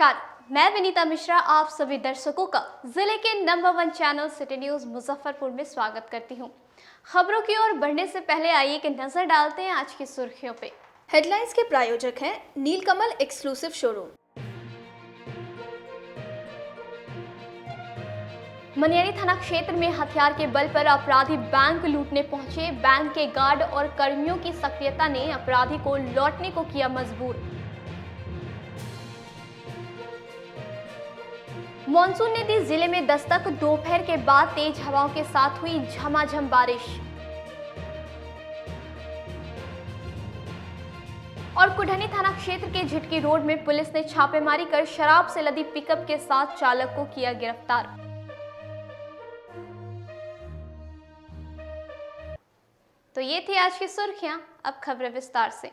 नमस्कार, मैं विनीता मिश्रा आप सभी दर्शकों का जिले के number 1 channel city news Muzaffarpur में स्वागत करती हूं। खबरों की ओर बढ़ने से पहले आइए एक नजर डालते हैं आज की सुर्खियों पे। हेडलाइंस के प्रायोजक हैं नीलकमल एक्सक्लूसिव शोरूम। मनियारी थाना क्षेत्र में हथियार के बल पर अपराधी बैंक लूटने पहुंचे। बैंक के गार्ड और कर्मियों की सक्रियता ने अपराधी को लौटने को किया मजबूर। मॉनसून ने दी जिले में दस्तक। दोपहर के बाद तेज हवाओं के साथ हुई झमाझम बारिश। और कुढ़नी थाना क्षेत्र के झिटकी रोड में पुलिस ने छापेमारी कर शराब से लदी पिकअप के साथ चालक को किया गिरफ्तार। तो ये थी आज की सुर्खियां, अब खबरें विस्तार से।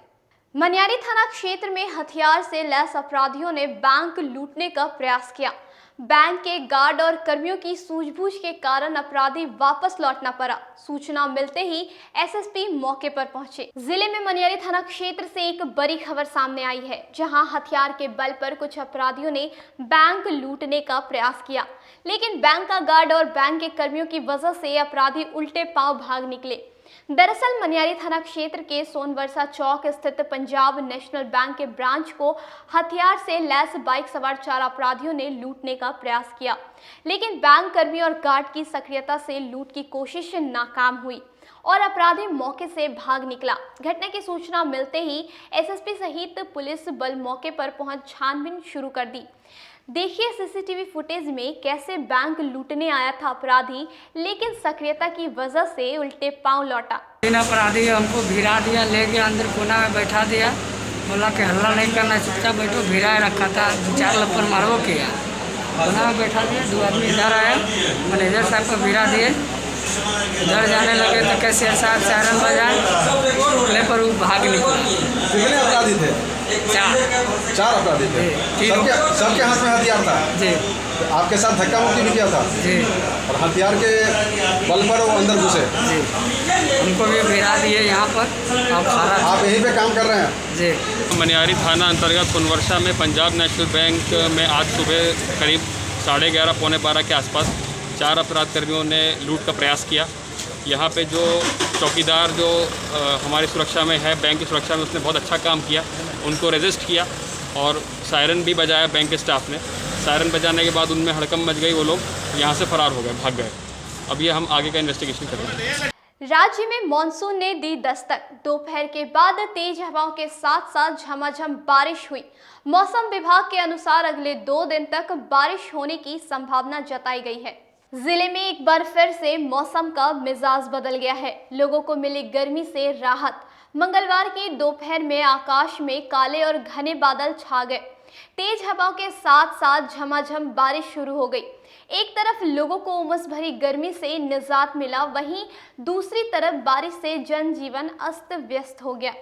मनियारी थाना क्षेत्र में हथियार से लैस अपराधियों ने बैंक लूटने का प्रयास किया। बैंक के गार्ड और कर्मियों की सूझबूझ के कारण अपराधी वापस लौटना पड़ा। सूचना मिलते ही एसएसपी मौके पर पहुंचे। जिले में मनियारी थाना क्षेत्र से एक बड़ी खबर सामने आई है, जहां हथियार के बल पर कुछ अपराधियों ने बैंक लूटने का प्रयास किया, लेकिन बैंक का गार्ड और बैंक के कर्मियों की वजह से अपराधी उल्टे पांव भाग निकले। दरअसल मनियारी थाना क्षेत्र के सोनवर्षा चौक स्थित पंजाब नेशनल बैंक के ब्रांच को हथियार से लैस बाइक सवार 4 अपराधियों ने लूटने का प्रयास किया, लेकिन बैंक कर्मी और गार्ड की सक्रियता से लूट की कोशिश नाकाम हुई और अपराधी मौके से भाग निकला। घटना की सूचना मिलते ही एसएसपी सहित पुलिस बल मौके पर पहुंच छानबीन शुरू कर दी। देखिए सीसीटीवी फुटेज में कैसे बैंक लूटने आया था अपराधी, लेकिन सक्रियता की वजह से उल्टे पांव लौटा। तीन अपराधी हमको भिरा दिया, लेके अंदर कोना में बैठा दिया, बोला कि हल्ला नहीं करना, चुपचाप बैठो। भिरा रखा था, 2-4 लप्पर मारो किया, कोना में बैठा दिया। 2 आदमी इधर आया, मैनेजर साहब को भिरा दिए, इधर जाने लगे तो कैसे साहब सायरन बजाए, ले पर वो भाग निकला। कितने अपराधी थे? 4 अपराधी थे। सबके हाथ में हथियार था जी। आपके साथ धक्का मुक्की भी किया था जी, और हथियार के बल पर वो अंदर घुसे जी। हमको भी भिरा दिए यहाँ पर। आप यहीं पे काम कर रहे हैं? जी। मनियारी थाना अंतर्गत सोनवर्षा में पंजाब नेशनल बैंक में आज सुबह करीब 11:30 पौने 12 के आसपास 4 अपराध कर्मियों ने लूट का प्रयास किया। यहाँ पे जो चौकीदार जो हमारी सुरक्षा में है, बैंक की सुरक्षा में, उसने बहुत अच्छा काम किया। उनको रेजिस्ट किया और सायरन भी बजाया बैंक के स्टाफ ने। सायरन बजाने के बाद उनमें हड़कंप मच गई, वो लोग यहाँ से फरार हो गए, भाग गए। अब ये हम आगे का इन्वेस्टिगेशन करेंगे। राज्य में मॉनसून ने दी दस्तक। दोपहर के बाद तेज हवाओं के साथ साथ झमाझम बारिश हुई। मौसम विभाग के अनुसार अगले 2 दिन तक बारिश होने की संभावना जताई गई है। जिले में एक बार फिर से मौसम का मिजाज बदल गया है। लोगों को मिली गर्मी से राहत। मंगलवार की दोपहर में आकाश में काले और घने बादल छा गए। तेज हवाओं के साथ साथ झमाझम बारिश शुरू हो गई। एक तरफ लोगों को उमस भरी गर्मी से निजात मिला, वहीं दूसरी तरफ बारिश से जनजीवन अस्त व्यस्त हो गया।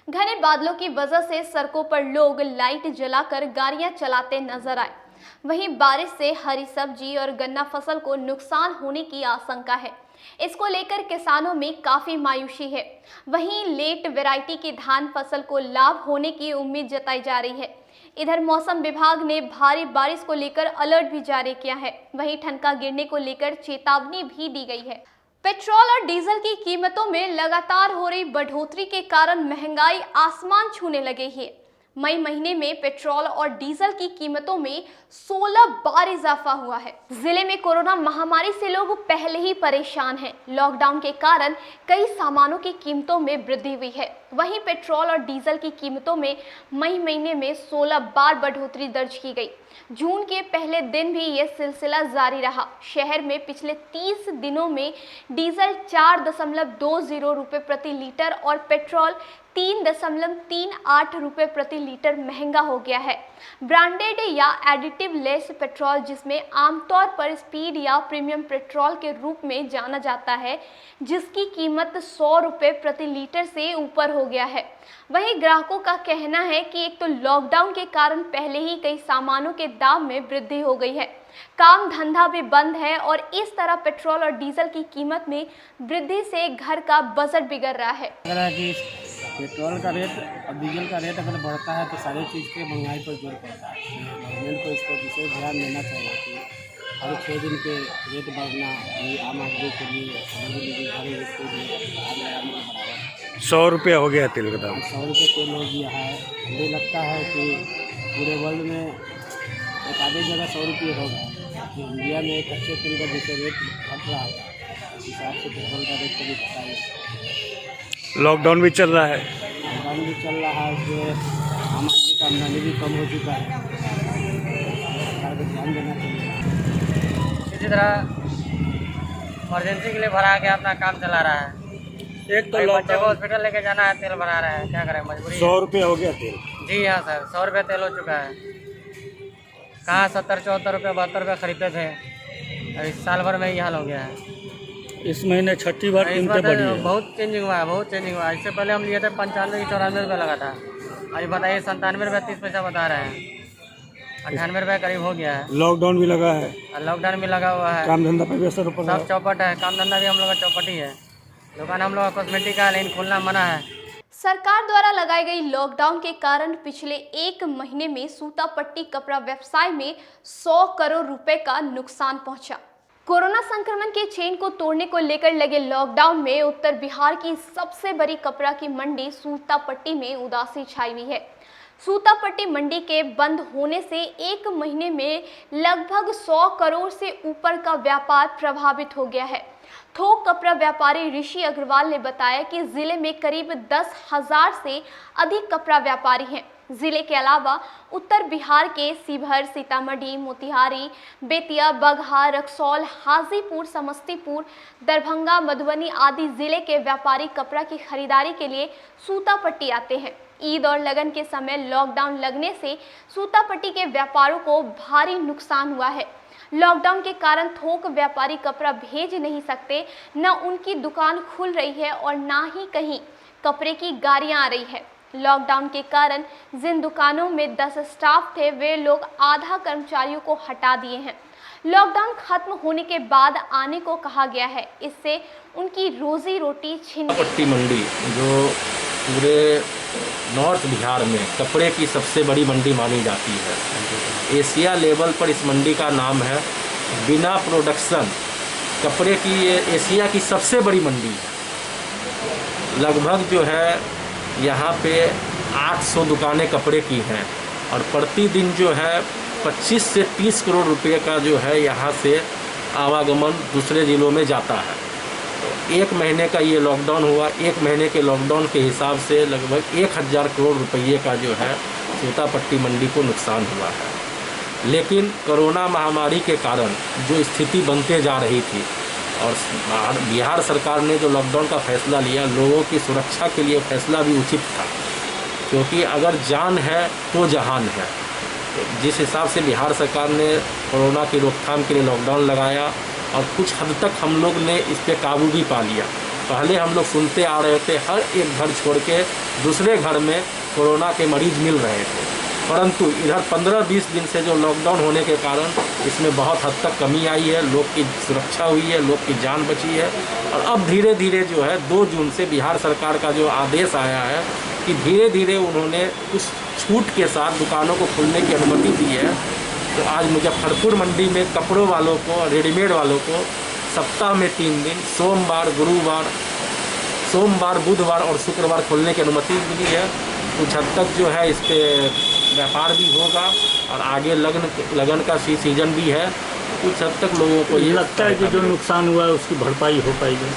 घने बादलों की वजह से सड़कों पर लोग लाइट जलाकर गाड़ियां चलाते नजर आए। वहीं बारिश से हरी सब्जी और गन्ना फसल को नुकसान होने की आशंका है। इसको लेकर किसानों में काफी मायूसी है। वहीं लेट वैरायटी की धान फसल को लाभ होने की उम्मीद जताई जा रही है। इधर मौसम विभाग ने भारी बारिश को लेकर अलर्ट भी जारी किया है। वहीं ठनका गिरने को लेकर चेतावनी भी दी गई है। पेट्रोल और डीजल की कीमतों में लगातार हो रही बढ़ोतरी के कारण महंगाई आसमान छूने लगी है। मई महीने में पेट्रोल और डीजल की कीमतों में 16 बार इजाफा हुआ है। जिले में कोरोना महामारी से लोग पहले ही परेशान हैं। लॉकडाउन के कारण कई सामानों की कीमतों में वृद्धि हुई है। वहीं पेट्रोल और डीजल की कीमतों में मई महीने में 16 बार बढ़ोतरी दर्ज की गई। जून के पहले दिन भी यह सिलसिला जारी रहा। शहर में पिछले 30 दिनों में डीजल 4.20 रुपये प्रति लीटर और पेट्रोल 3.38 रुपये प्रति लीटर महंगा हो गया है। ब्रांडेड या एडिटिव लेस पेट्रोल, जिसमें आमतौर पर स्पीड या प्रीमियम पेट्रोल के रूप में जाना जाता है, जिसकी कीमत 100 रुपये प्रति लीटर से ऊपर हो गया है। वहीं ग्राहकों का कहना है कि एक तो लॉकडाउन के कारण पहले ही कई सामानों के दाम में वृद्धि हो गई है, काम धंधा भी बंद है और इस तरह पेट्रोल और डीजल की कीमत में वृद्धि से घर का बजट बिगड़ रहा है। पेट्रोल का रेट और डीजल का रेट अगर बढ़ता है तो सारी चीज़ के महंगाई पर जोर पड़ता है। गवर्नमेंट को इस पर विशेष ध्यान देना चाहिए कि हर 6 दिन पे रेट बढ़ना ये आम आदमी के लिए हर इसके लिए आग लगाने के बराबर है। 100 रुपया हो गया तेल का दाम। 100 रुपये तेल हो गया है। मुझे लगता है कि पूरे वर्ल्ड में एक आधी जगह 100 रुपये होगा कि इंडिया में एक अच्छे तेल का जैसे रेट घट रहा है उस हिसाब से पेट्रोल का रेट कभी घटा है। लॉकडाउन भी चल रहा है। लॉकडाउन भी चल रहा है, उससे आम आदमी का आमदनी भी कम हो चुका है। सरकार को ध्यान देना चाहिए। इसी तरह इमरजेंसी के लिए भरा के अपना काम चला रहा है। एक तो बच्चे को हॉस्पिटल लेके जाना है, तेल भरा रहा है, क्या करें, मजबूरी 100 रुपया हो गया तेल। जी हाँ सर, 100 रुपये तेल हो चुका है। कहाँ 70, 74 रुपये, 72 रुपये खरीदते थे, और इस साल भर में ही हाल हो गया है। इस महीने छठी बार इस कीमतें बार बढ़ी तो है। बहुत चेंजिंग हुआ है, बहुत चेंजिंग हुआ है। इससे पहले हम लिए थे 95 की 94 रुपये लगा था, अभी बताइए 97 रुपये 30 पैसा बता रहे हैं। 98 रुपये करीब हो गया है। लॉकडाउन भी लगा है, और लॉकडाउन भी लगा हुआ है, काम धंधा पे भी असर पड़ रहा सब है। चौपट है, काम धंधा भी हम लोग का चौपट ही है। दुकान हम लोग का कॉस्मेटिक का, लेकिन खोलना मना है। सरकार द्वारा लगाई गई लॉकडाउन के कारण पिछले 1 महीने में सूतापट्टी कपड़ा व्यवसाय में 100 करोड़ रुपए का नुकसान पहुंचा। कोरोना संक्रमण के चेन को तोड़ने को लेकर लगे लॉकडाउन में उत्तर बिहार की सबसे बड़ी कपड़ा की मंडी सूतापट्टी में उदासी छाई हुई है। सूतापट्टी मंडी के बंद होने से 1 महीने में लगभग 100 करोड़ से ऊपर का व्यापार प्रभावित हो गया है। थोक कपड़ा व्यापारी ऋषि अग्रवाल ने बताया कि जिले में करीब 10,000 से अधिक कपड़ा व्यापारी हैं। जिले के अलावा उत्तर बिहार के शिवहर, सीतामढ़ी, मोतिहारी, बेतिया, बगहा, रक्सौल, हाजीपुर, समस्तीपुर, दरभंगा, मधुबनी आदि जिले के व्यापारी कपड़ा की खरीदारी के लिए सूतापट्टी आते हैं। ईद और लगन के समय लॉकडाउन लगने से सूतापट्टी के व्यापारों को भारी नुकसान हुआ है। लॉकडाउन के कारण थोक व्यापारी कपड़ा भेज नहीं सकते, न उनकी दुकान खुल रही है और ना ही कहीं कपड़े की गाड़ियां आ रही है। लॉकडाउन के कारण जिन दुकानों में 10 स्टाफ थे, वे लोग आधा कर्मचारियों को हटा दिए हैं। लॉकडाउन खत्म होने के बाद आने को कहा गया है, इससे उनकी रोजी रोटी छिन गई। पट्टी मंडी जो पूरे नॉर्थ बिहार में कपड़े की सबसे बड़ी मंडी मानी जाती है। एशिया लेवल पर इस मंडी का नाम है। बिना प्रोडक्शन कपड़े की ये एशिया की सबसे बड़ी मंडी है। लगभग जो है यहाँ पे 800 दुकानें कपड़े की हैं और प्रतिदिन जो है 25 से 30 करोड़ रुपए का जो है यहाँ से आवागमन दूसरे ज़िलों में जाता है। 1 महीने का ये लॉकडाउन हुआ, 1 महीने के लॉकडाउन के हिसाब से लगभग 1000 करोड़ रुपये का जो है सूतापट्टी मंडी को नुकसान हुआ है। लेकिन कोरोना महामारी के कारण जो स्थिति बनते जा रही थी और बिहार सरकार ने जो लॉकडाउन का फैसला लिया, लोगों की सुरक्षा के लिए फैसला भी उचित था, क्योंकि अगर जान है तो जहान है। जिस हिसाब से बिहार सरकार ने कोरोना की रोकथाम के लिए लॉकडाउन लगाया और कुछ हद तक हम लोग ने इस पर काबू भी पा लिया। पहले हम लोग सुनते आ रहे थे हर एक घर छोड़ के दूसरे घर में कोरोना के मरीज मिल रहे थे, परंतु इधर 15-20 दिन से जो लॉकडाउन होने के कारण इसमें बहुत हद तक कमी आई है, लोग की सुरक्षा हुई है, लोग की जान बची है। और अब धीरे धीरे जो है 2 जून से बिहार सरकार का जो आदेश आया है कि धीरे धीरे उन्होंने कुछ छूट के साथ दुकानों को खोलने की अनुमति दी है। तो आज मुजफ्फरपुर मंडी में कपड़ों वालों को, रेडीमेड वालों को सप्ताह में 3 दिन सोमवार, बुधवार और शुक्रवार खोलने की अनुमति मिली है। कुछ हद तक जो है इस पर व्यापार भी होगा और आगे लगन का सीजन भी है। कुछ हद तक लोगों को ये लगता है कि जो नुकसान हुआ है उसकी भरपाई हो पाएगी।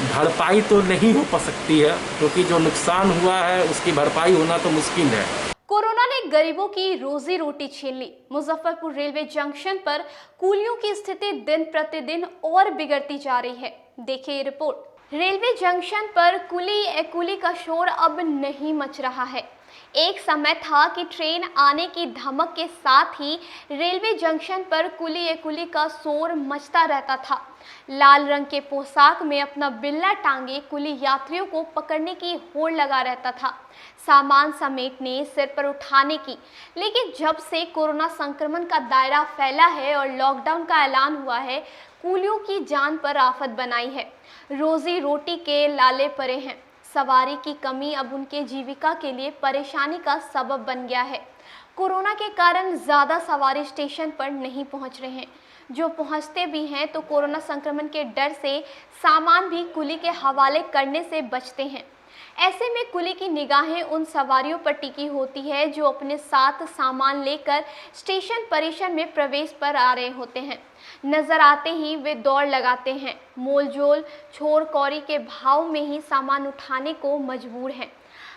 भरपाई तो नहीं हो सकती है, क्योंकि जो नुकसान हुआ है उसकी भरपाई होना तो मुश्किल है। कोरोना ने गरीबों की रोजी रोटी छीन ली। मुजफ्फरपुर रेलवे जंक्शन पर कूलियों की स्थिति दिन प्रतिदिन और बिगड़ती जा रही है। देखिए ये रिपोर्ट। रेलवे जंक्शन पर कुली का शोर अब नहीं मच रहा है। एक समय था कि ट्रेन आने की धमक के साथ ही रेलवे जंक्शन पर कुली का शोर मचता रहता था। लाल रंग के पोशाक में अपना बिल्ला टांगे कुली यात्रियों को पकड़ने की होड़ लगा रहता था, सामान समेटने, सिर पर उठाने की। लेकिन जब से कोरोना संक्रमण का दायरा फैला है और लॉकडाउन का ऐलान हुआ है, कूलियों की जान पर आफत बनाई है। रोजी रोटी के लाले पड़े हैं। सवारी की कमी अब उनके जीविका के लिए परेशानी का सबब बन गया है। कोरोना के कारण ज़्यादा सवारी स्टेशन पर नहीं पहुंच रहे हैं। जो पहुंचते भी हैं तो कोरोना संक्रमण के डर से सामान भी कुली के हवाले करने से बचते हैं। ऐसे में कुली की निगाहें उन सवारियों पर टिकी होती है जो अपने साथ सामान लेकर स्टेशन परिसर में प्रवेश पर आ रहे होते हैं। नजर आते ही वे दौड़ लगाते हैं, मोलजोल छोर कौरी के भाव में ही सामान उठाने को मजबूर हैं।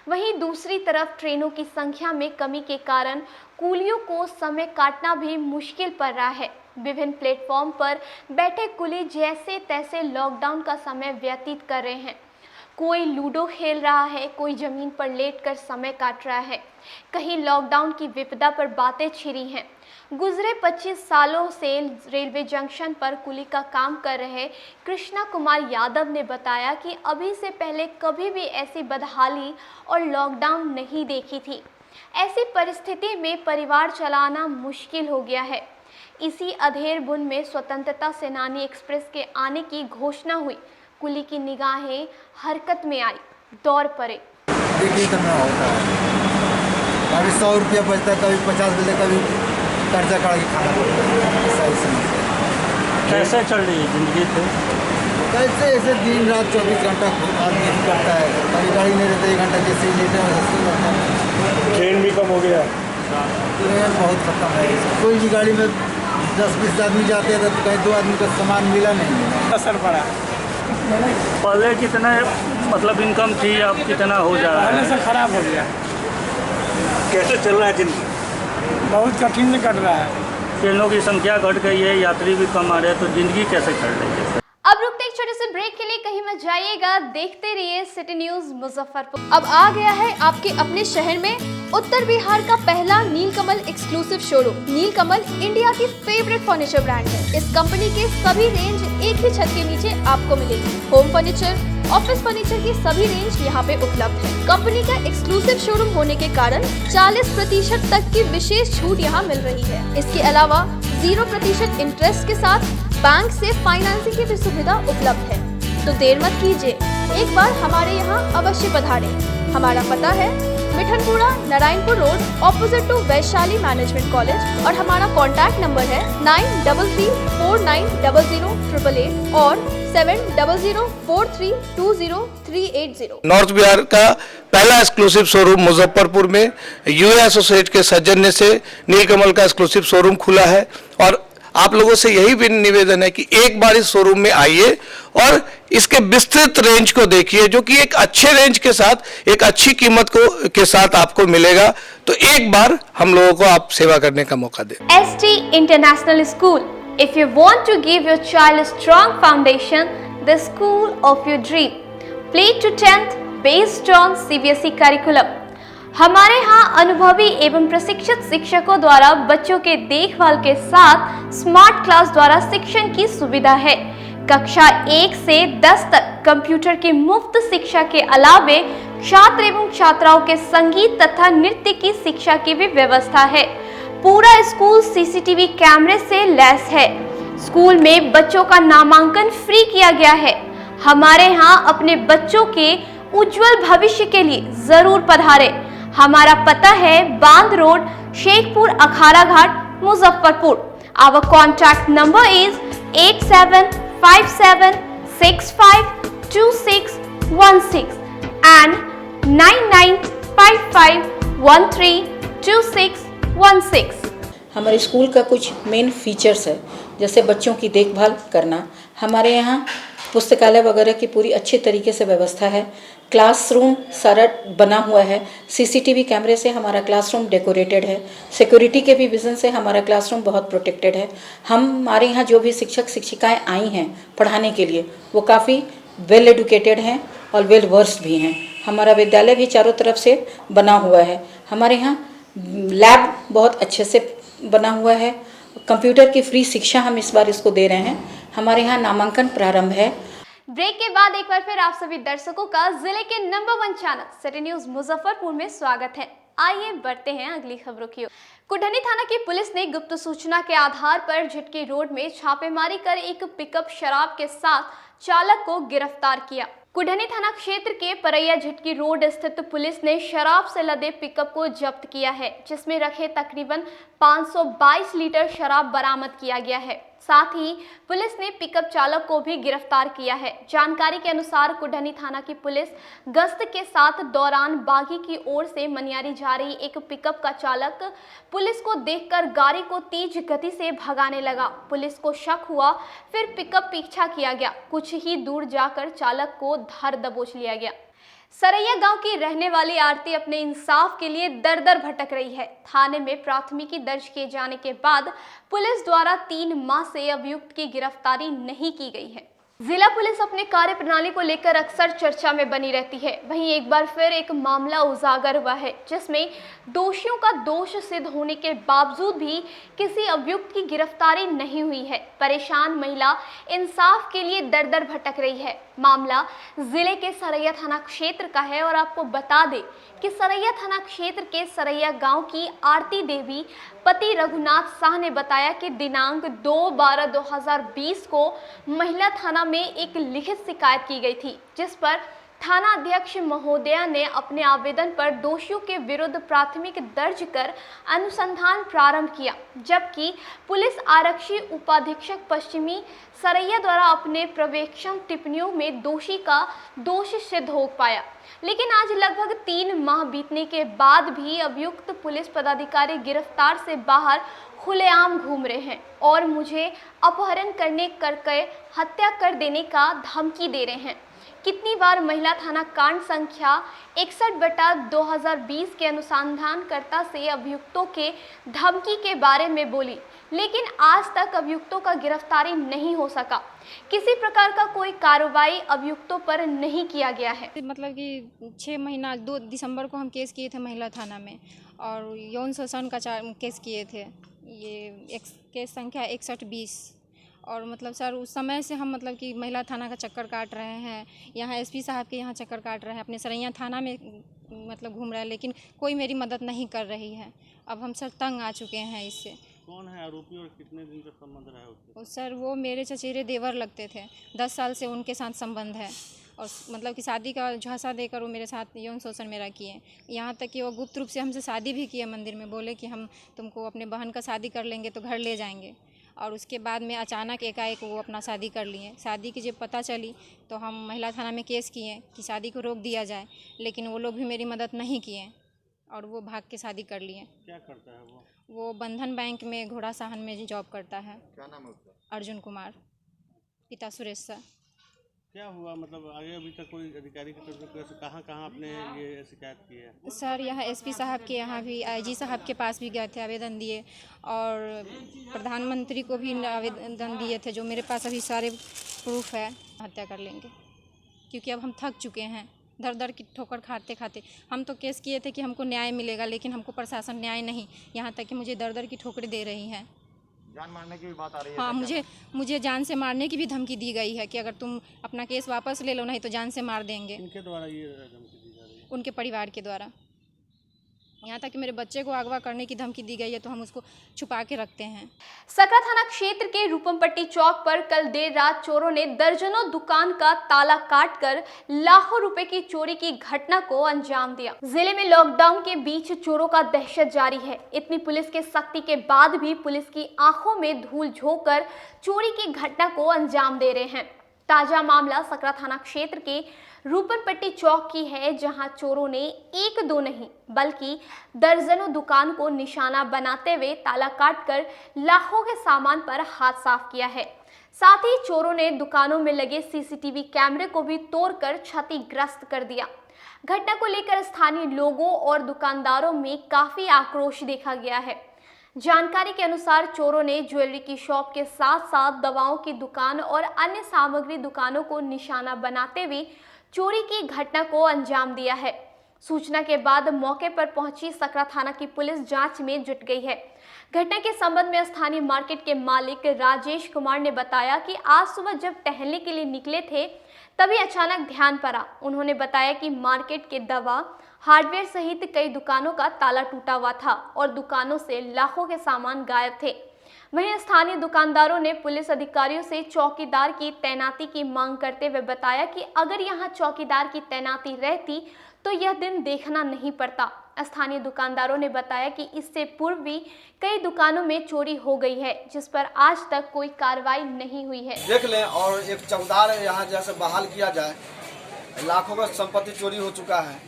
वहीं दूसरी तरफ ट्रेनों की संख्या में कमी के कारण कुलियों को समय काटना भी मुश्किल पड़ रहा है। विभिन्न प्लेटफॉर्म पर बैठे कुली जैसे तैसे लॉकडाउन का समय व्यतीत कर रहे हैं। कोई लूडो खेल रहा है, कोई जमीन पर लेटकर समय काट रहा है। कहीं लॉकडाउन की विपदा पर बातें छिड़ी हैं। गुजरे 25 सालों से रेलवे जंक्शन पर कुली का काम कर रहे कृष्णा कुमार यादव ने बताया कि अभी से पहले कभी भी ऐसी बदहाली और लॉकडाउन नहीं देखी थी। ऐसी परिस्थिति में परिवार चलाना मुश्किल हो गया है। इसी अधेर बुन में स्वतंत्रता सेनानी एक्सप्रेस के आने की घोषणा हुई। कुली की निगाहें हरकत में आई, दौड़ पड़े। देखिए करना होता है, कभी 100 रुपया बचता है, कभी 50 मिलता है, कभी कर्जा काट के खाना पड़ता है। सही समझ कैसे चल रही है जिंदगी थे? कैसे ऐसे दिन रात 24 घंटा आदमी करता है। कभी गाड़ी नहीं रहता, 1 घंटा जैसे ही लेते हैं। ट्रेन भी कम हो गया, ट्रेन बहुत खत्म है। कोई भी गाड़ी में 10-20 आदमी जाते हैं तो कहीं 2 आदमी का सामान मिला नहीं, असर पड़ा। पहले कितने मतलब इनकम थी, अब कितना हो जा रहा है? पहले से खराब हो गया। कैसे चल रहा है जिंदगी? बहुत कठिन से कट रहा है। ट्रेनों की संख्या घट गई है, यात्री भी कम आ रहे हैं, तो जिंदगी कैसे चल रही है? अब रुकते एक छोटे से ब्रेक के लिए, कहीं मत जाइएगा, देखते रहिए सिटी न्यूज मुजफ्फरपुर। अब आ गया है आपके अपने शहर में उत्तर बिहार का पहला नीलकमल एक्सक्लूसिव शोरूम। नीलकमल इंडिया की फेवरेट फर्नीचर ब्रांड है। इस कंपनी के सभी रेंज एक ही छत के नीचे आपको मिलेगी। होम फर्नीचर, ऑफिस फर्नीचर की सभी रेंज यहाँ पे उपलब्ध है। कंपनी का एक्सक्लूसिव शोरूम होने के कारण 40% तक की विशेष छूट यहाँ मिल रही है। इसके अलावा 0% इंटरेस्ट के साथ बैंक से फाइनेंसिंग की भी सुविधा उपलब्ध है। तो देर मत कीजिए, एक बार हमारे यहाँ अवश्य पधारें। हमारा पता है Mithanpura, Narayanpur road, opposite to Vaishali management college, और हमारा कॉन्टैक्ट नंबर है 9334900888 और 7004320380। नॉर्थ बिहार का पहला एक्सक्लूसिव शोरूम मुजफ्फरपुर में यूए एसोसिएट के सौजन्य से नीलकमल का एक्सक्लूसिव शोरूम खुला है। और आप लोगों से यही भी निवेदन है कि एक बार इस शोरूम में आइए और इसके विस्तृत रेंज को देखिए, जो कि एक अच्छे रेंज के साथ एक अच्छी कीमत के साथ आपको मिलेगा। तो एक बार हम लोगों को आप सेवा करने का मौका दें। ST International School. If you want to give your child a strong foundation, the school of your dream. Play to 10th based on CBSE curriculum. हमारे यहाँ अनुभवी एवं प्रशिक्षित शिक्षकों द्वारा बच्चों के देखभाल के साथ स्मार्ट क्लास द्वारा शिक्षण की सुविधा है। कक्षा 1 से 10 तक कंप्यूटर की मुफ्त शिक्षा के अलावे छात्र एवं छात्राओं के संगीत तथा नृत्य की शिक्षा की भी व्यवस्था है। पूरा स्कूल CCTV कैमरे से लैस है। स्कूल में बच्चों का नामांकन फ्री किया गया है। हमारे यहाँ अपने बच्चों के उज्जवल भविष्य के लिए जरूर पधारें। हमारा पता है बांध road, Shekhpur Akhara Ghat, Muzaffarpur. Our contact number is 8757652616 and 9955132616। हमारे स्कूल का कुछ मेन फीचर्स है, जैसे बच्चों की देखभाल करना। हमारे यहाँ पुस्तकालय वगैरह की पूरी अच्छी तरीके से व्यवस्था है। क्लासरूम सारा बना हुआ है। CCTV कैमरे से हमारा क्लासरूम डेकोरेटेड है। सिक्योरिटी के भी विजन से हमारा क्लासरूम बहुत प्रोटेक्टेड है। हमारे यहाँ जो भी शिक्षक शिक्षिकाएं आई हैं पढ़ाने के लिए, वो काफ़ी वेल एडुकेटेड हैं और वेल वर्स्ड भी हैं। हमारा विद्यालय भी चारों तरफ से बना हुआ है। हमारे यहाँ लैब बहुत अच्छे से बना हुआ है। कंप्यूटर की फ्री शिक्षा हम इस बार इसको दे रहे हैं। हमारे यहाँ नामांकन प्रारंभ है। ब्रेक के बाद एक बार फिर आप सभी दर्शकों का जिले के number 1 channel city news Muzaffarpur में स्वागत है। आइए बढ़ते हैं अगली खबरों की ओर। कुढ़नी थाना की पुलिस ने गुप्त सूचना के आधार पर झिटकी रोड में छापेमारी कर एक पिकअप शराब के साथ चालक को गिरफ्तार किया। कुढ़नी थाना क्षेत्र के परैया झिटकी रोड स्थित पुलिस ने शराब से लदे पिकअप को जब्त किया है, जिसमें रखे तकरीबन 522 लीटर शराब बरामद किया गया है। साथ ही पुलिस ने पिकअप चालक को भी गिरफ्तार किया है। जानकारी के अनुसार कुढ़नी थाना की पुलिस गश्त के साथ दौरान बागी की ओर से मनियारी जा रही एक पिकअप का चालक पुलिस को देखकर गाड़ी को तेज गति से भगाने लगा। पुलिस को शक हुआ, फिर पिकअप पीछा किया गया। कुछ ही दूर जाकर चालक को धर दबोच लिया गया। सरैया गांव की रहने वाली आरती अपने इंसाफ के लिए दर दर भटक रही है। थाने में प्राथमिकी दर्ज किए जाने के बाद पुलिस द्वारा 3 माह से अभियुक्त की गिरफ्तारी नहीं की गई है। जिला पुलिस अपने कार्य प्रणाली को लेकर अक्सर चर्चा में बनी रहती है। वहीं एक बार फिर एक मामला उजागर हुआ है, जिसमें दोषियों का दोष सिद्ध होने के बावजूद भी किसी अभियुक्त की गिरफ्तारी नहीं हुई है। परेशान महिला इंसाफ के लिए दर दर भटक रही है। मामला जिले के सरैया थाना क्षेत्र का है और आपको बता दें कि सरैया थाना क्षेत्र के सरैया गांव की आरती देवी पति रघुनाथ शाह ने बताया कि दिनांक 2/12/2020 को महिला थाना में एक लिखित शिकायत की गई थी, जिस पर थाना अध्यक्ष महोदया ने अपने आवेदन पर दोषियों के विरुद्ध प्राथमिक दर्ज कर अनुसंधान प्रारंभ किया, जबकि पुलिस आरक्षी उपाधीक्षक पश्चिमी सरैया द्वारा अपने पर्यवेक्षण टिप्पणियों में दोषी का दोष सिद्ध हो पाया। लेकिन आज लगभग 3 माह बीतने के बाद भी अभियुक्त पुलिस पदाधिकारी गिरफ्तार से बाहर खुलेआम घूम रहे हैं और मुझे अपहरण करके हत्या कर देने का धमकी दे रहे हैं। कितनी बार महिला थाना कांड संख्या 61/2020 के अनुसंधानकर्ता से अभियुक्तों के धमकी के बारे में बोली, लेकिन आज तक अभियुक्तों का गिरफ्तारी नहीं हो सका। किसी प्रकार का कोई कार्रवाई अभियुक्तों पर नहीं किया गया है। मतलब कि 6 महीना 2 दिसंबर को हम केस किए थे महिला थाना में और यौन शोषण का केस किए थे। ये केस संख्या 61/20 और मतलब सर उस समय से हम मतलब कि महिला थाना का चक्कर काट रहे हैं, यहाँ एसपी साहब के यहाँ चक्कर काट रहे हैं, अपने सरैया थाना में मतलब घूम रहे हैं, लेकिन कोई मेरी मदद नहीं कर रही है। अब हम सर तंग आ चुके हैं इससे। कौन है आरोपी और कितने दिन का संबंध रहा है उससे? सर वो मेरे चचेरे देवर लगते थे, 10 साल से उनके साथ संबंध है और मतलब कि शादी का झांसा देकर वो मेरे साथ यौन शोषण मेरा किए। यहाँ तक कि वो गुप्त रूप से हमसे शादी भी किए मंदिर में, बोले कि हम तुमको अपने बहन का शादी कर लेंगे तो घर ले जाएंगे, और उसके बाद में अचानक एकाएक वो अपना शादी कर लिए। शादी की जब पता चली तो हम महिला थाना में केस किए कि शादी को रोक दिया जाए, लेकिन वो लोग भी मेरी मदद नहीं किए और वो भाग के शादी कर लिए। क्या करता है वो? वो बंधन बैंक में घोड़ा साहन में जॉब करता है। क्या नाम है उसका? अर्जुन कुमार, पिता सुरेश सर। क्या हुआ मतलब आगे अभी तक कोई अधिकारी की तरफ से कहाँ आपने ये शिकायत की है? सर यहाँ एसपी साहब के यहाँ भी, आईजी साहब के पास भी गए थे, आवेदन दिए और प्रधानमंत्री को भी आवेदन दिए थे, जो मेरे पास अभी सारे प्रूफ है। हत्या कर लेंगे क्योंकि अब हम थक चुके हैं दर दर की ठोकर खाते खाते। हम तो केस किए थे कि हमको न्याय मिलेगा, लेकिन हमको प्रशासन न्याय नहीं, यहाँ तक कि मुझे दर दर की ठोकरें दे रही हैं। जान मारने की भी बात आ रही है? हाँ, मुझे जान से मारने की भी धमकी दी गई है कि अगर तुम अपना केस वापस ले लो नहीं तो जान से मार देंगे। इनके द्वारा ये धमकी दी जा रही है? उनके परिवार के द्वारा। यहाँ तक कि मेरे बच्चे को अगवा करने की धमकी दी गई है, तो हम उसको छुपा के रखते हैं। सकरा थाना क्षेत्र के रूपमपट्टी चौक पर कल देर रात चोरों ने दर्जनों दुकान का ताला काटकर लाखों रुपए की चोरी की घटना को अंजाम दिया। जिले में लॉकडाउन के बीच चोरों का दहशत जारी है। इतनी पुलिस के सख्ती के बाद भी पुलिस की आंखों में धूल झोंककर चोरी की घटना को अंजाम दे रहे हैं। ताजा मामला सकरा थाना क्षेत्र के रूपनपट्टी चौक की है, जहां चोरों ने 1-2 नहीं बल्कि दर्जनों दुकान को निशाना बनाते हुए ताला काटकर लाखों के सामान पर हाथ साफ किया है। साथ ही चोरों ने दुकानों में लगे सीसीटीवी कैमरे को भी तोड़कर क्षतिग्रस्त कर दिया। घटना को लेकर स्थानीय लोगों और दुकानदारों में काफी आक्रोश देखा गया है। जानकारी के अनुसार चोरों ने ज्वेलरी की शॉप के साथ साथ दवाओं की दुकान और अन्य सामग्री दुकानों को निशाना बनाते हुए चोरी की घटना को अंजाम दिया है। सूचना के बाद मौके पर पहुंची सकरा थाना की पुलिस जांच में जुट गई है। घटना के संबंध में स्थानीय मार्केट के मालिक राजेश कुमार ने बताया कि आज सुबह जब टहलने के लिए निकले थे तभी अचानक ध्यान पड़ा। उन्होंने बताया कि मार्केट के दवा, हार्डवेयर सहित कई दुकानों का ताला टूटा हुआ था और दुकानों से लाखों के सामान गायब थे। वहीं स्थानीय दुकानदारों ने पुलिस अधिकारियों से चौकीदार की तैनाती की मांग करते हुए बताया कि अगर यहां चौकीदार की तैनाती रहती तो यह दिन देखना नहीं पड़ता। स्थानीय दुकानदारों ने बताया कि इससे पूर्व भी कई दुकानों में चोरी हो गई है, जिस पर आज तक कोई कार्रवाई नहीं हुई है। देख लें और एक चौकीदार यहाँ जैसे बहाल किया जाए, लाखों का संपत्ति चोरी हो चुका है।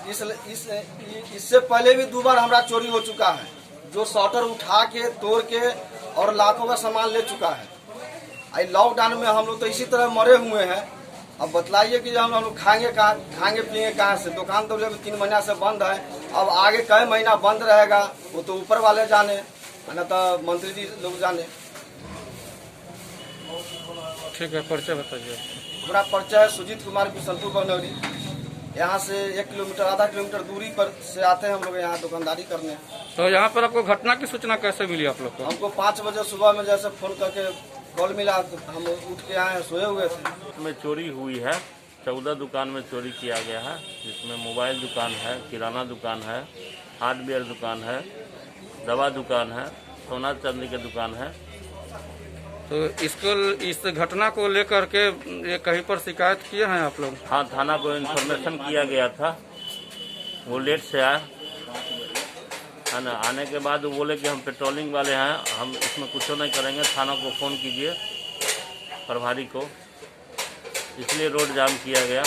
इससे पहले भी 2 बार हमारा चोरी हो चुका है, जो शटर उठा के तोड़ के और लाखों का सामान ले चुका है। लॉकडाउन में हम लोग तो इसी तरह मरे हुए हैं। अब बतलाइए कि हम लोग खाएंगे पिएंगे कहाँ से? दुकान तो 3 महीना से बंद है, अब आगे कई महीना बंद रहेगा वो तो ऊपर वाले जाने, न तो मंत्री जी लोग जाने। ठीक है, परिचय बताइए। हमारा परिचय है सुजीत कुमार बिशनपुर बनौरी। यहाँ से 1 किलोमीटर आधा किलोमीटर दूरी पर से आते हैं हम लोग यहाँ दुकानदारी करने। तो यहाँ पर आपको घटना की सूचना कैसे मिली आप लोग को? हमको 5 बजे सुबह में जैसे फोन करके कॉल मिला तो हम उठ के आए, सोए हुए थे। में चोरी हुई है, 14 दुकान में चोरी किया गया है, जिसमें मोबाइल दुकान है, किराना दुकान है, हार्डवेयर दुकान है, दवा दुकान है, सोना चांदी की दुकान है। तो इस घटना को लेकर के ये कहीं पर शिकायत किए हैं आप लोग? हाँ, थाना को इन्फॉर्मेशन किया गया था, वो लेट से आया है ना। आने के बाद वो बोले कि हम पेट्रोलिंग वाले हैं, हम इसमें कुछ नहीं करेंगे, थाना को फ़ोन कीजिए प्रभारी को, इसलिए रोड जाम किया गया।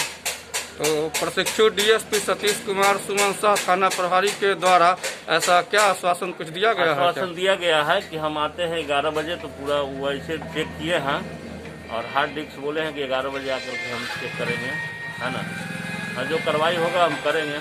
तो प्रशिक्षु डीएसपी सतीश कुमार सुमन शाह थाना प्रभारी के द्वारा ऐसा क्या आश्वासन कुछ दिया गया है? आश्वासन दिया गया है कि हम आते हैं 11 बजे, तो पूरा वैसे चेक किए हैं और हार्ड डिस्क बोले हैं कि 11 बजे आकर के हम चेक करेंगे, है ना। और जो कार्रवाई होगा हम करेंगे।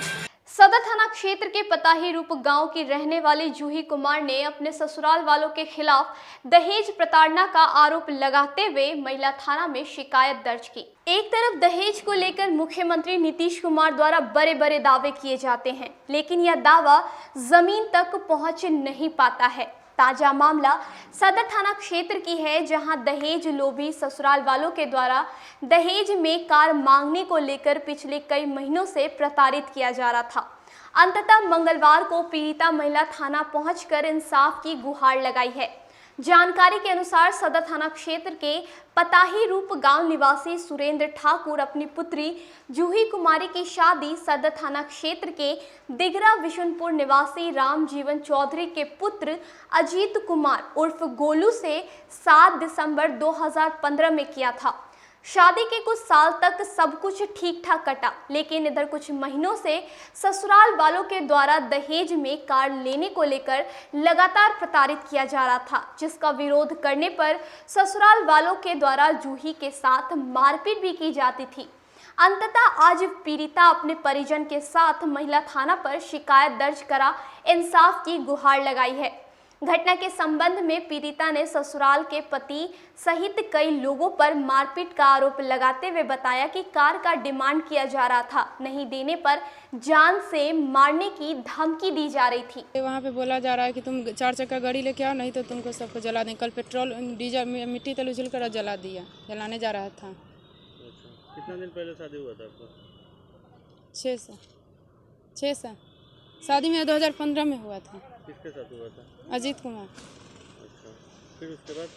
सदर थाना क्षेत्र के पताही रूप गांव की रहने वाली जूही कुमार ने अपने ससुराल वालों के खिलाफ दहेज प्रताड़ना का आरोप लगाते हुए महिला थाना में शिकायत दर्ज की। एक तरफ दहेज को लेकर मुख्यमंत्री नीतीश कुमार द्वारा बड़े बड़े दावे किए जाते हैं, लेकिन यह दावा जमीन तक पहुंच नहीं पाता है। ताजा मामला सदर थाना क्षेत्र की है, जहां दहेज लोभी ससुराल वालों के द्वारा दहेज में कार मांगने को लेकर पिछले कई महीनों से प्रताड़ित किया जा रहा था। अंततः मंगलवार को पीड़िता महिला थाना पहुंचकर इंसाफ की गुहार लगाई है। जानकारी के अनुसार सदर थाना क्षेत्र के पताही रूप गांव निवासी सुरेंद्र ठाकुर अपनी पुत्री जूही कुमारी की शादी सदर थाना क्षेत्र के दिघरा विशुनपुर निवासी राम जीवन चौधरी के पुत्र अजीत कुमार उर्फ गोलू से 7 दिसंबर 2015 में किया था। शादी के कुछ साल तक सब कुछ ठीक ठाक कटा, लेकिन इधर कुछ महीनों से ससुराल वालों के द्वारा दहेज में कार लेने को लेकर लगातार प्रताड़ित किया जा रहा था, जिसका विरोध करने पर ससुराल वालों के द्वारा जूही के साथ मारपीट भी की जाती थी। अंततः आज पीड़िता अपने परिजन के साथ महिला थाना पर शिकायत दर्ज करा इंसाफ की गुहार लगाई है। घटना के संबंध में पीड़िता ने ससुराल के पति सहित कई लोगों पर मारपीट का आरोप लगाते हुए बताया कि कार का डिमांड किया जा रहा था, नहीं देने पर जान से मारने की धमकी दी जा रही थी। वहाँ पे बोला जा रहा है कि तुम 4 चक्का गाड़ी लेके आओ, नहीं तो तुमको सबको जला दें। कल पेट्रोल डीजल मिट्टी तेल उछल कर जला दिया, जलाने जा रहा था। कितना दिन पहले शादी हुआ था आपका? 6 साल। शादी में 2015 में हुआ था। किसके साथ हुआ था? अजीत कुमार। अच्छा, फिर उसके बाद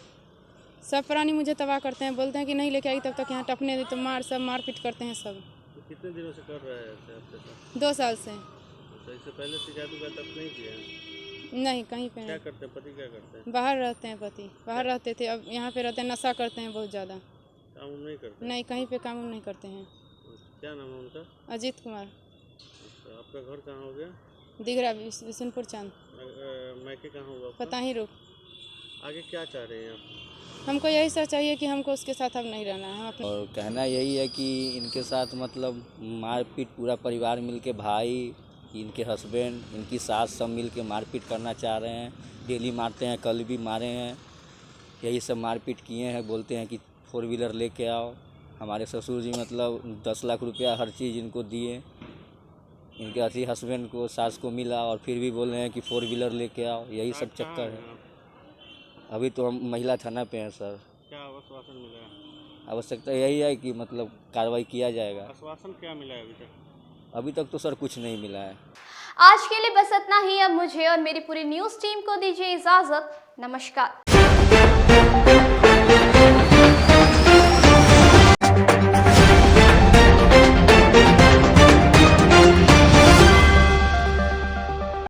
सब प्राणी मुझे तबाह करते हैं, बोलते हैं कि नहीं लेके आई तब तक यहाँ टपने दे, तो मारपीट करते हैं सब। तो कितने दिनों से कर रहे हैं ऐसे आपके साथ? 2 साल से। अच्छा, इससे पहले शिकायत तब नहीं किया? नहीं, कहीं पे क्या करते हैं? पति क्या करते हैं? बाहर रहते हैं, पति बाहर रहते थे, अब यहाँ पे रहते हैं, नशा करते हैं बहुत ज़्यादा। काम नहीं करते? नहीं, कहीं पे काम नहीं करते हैं। क्या नाम है उनका? अजीत कुमार। अच्छा, आपका घर कहाँ हो गया? दिघरा विशुनपुर चांद। मैके कहाँ हुआ? पताही रूप। आगे क्या चाह रहे हैं आप? हमको यही सब चाहिए कि हमको उसके साथ अब नहीं रहना है। और कहना यही है कि इनके साथ मतलब मारपीट पूरा परिवार मिलके, भाई, इनके हस्बैंड, इनकी सास सब मिलके मारपीट करना चाह रहे हैं। डेली मारते हैं, कल भी मारे हैं, यही सब मारपीट किए हैं। बोलते हैं कि 4 व्हीलर लेके आओ। हमारे ससुर जी मतलब 10 लाख रुपया हर चीज़ इनको दिए। इनके अति हस्बैंड को, सास को मिला और फिर भी बोल रहे हैं कि 4 व्हीलर लेके आओ। यही सब चक्कर है। अभी तो हम महिला थाना पे हैं सर। क्या आश्वासन मिला है? आवश्यकता यही है कि मतलब कार्रवाई किया जाएगा। आश्वासन क्या मिला है अभी तक? अभी तक तो सर कुछ नहीं मिला है। आज के लिए बस इतना ही। अब मुझे और मेरी पूरी न्यूज़ टीम को दीजिए इजाज़त। नमस्कार।